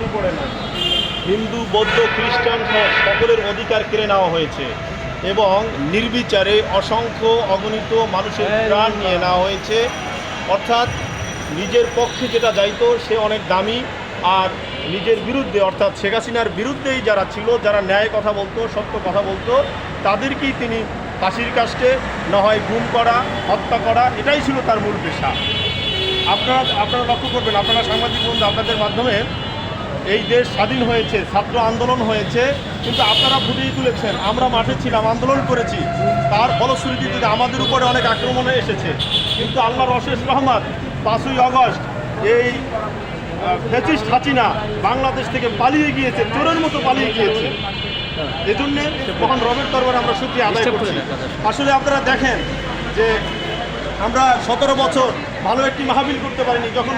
উপরে নয়, হিন্দু বৌদ্ধ খ্রিস্টান সকলের অধিকার কেড়ে নেওয়া হয়েছে এবং নির্বিচারে অসংখ্য অগণিত মানুষের প্রাণ নিয়ে নেওয়া হয়েছে। অর্থাৎ নিজের পক্ষে যেটা যাইতো সে অনেক দামি, আর নিজের বিরুদ্ধে অর্থাৎ শেখ হাসিনার বিরুদ্ধেই যারা ছিল, যারা ন্যায় কথা বলতো, সত্য কথা বলতো, তাদেরকেই তিনি ফাঁসির কাস্টে না হয় গুম করা, হত্যা করা, এটাই ছিল তার মূল পেশা। আপনারা লক্ষ্য করবেন, আপনারা সাংবাদিক বন্ধু, আপনাদের মাধ্যমে এই দেশ স্বাধীন হয়েছে, ছাত্র আন্দোলন হয়েছে, কিন্তু আপনারা ফুটিয়ে তুলেছেন আমরা মাঠে ছিলাম, আন্দোলন করেছি, তার ফলশ্রুতিতে আমাদের উপরে অনেক আক্রমণে এসেছে। কিন্তু আল্লাহর অশেষ রহমত 5ই আগস্ট এই ফ্যাসিস্ট হাসিনা বাংলাদেশ থেকে পালিয়ে গিয়েছে, চোরের মতো পালিয়ে গিয়েছে। এজন্য মহান রবের দরবারে আমরা শুকরিয়া আদায় করছি। আসলে আপনারা দেখেন যে আমরা 17 বছর ভালো একটি মাহফিল করতে পারিনি, যখন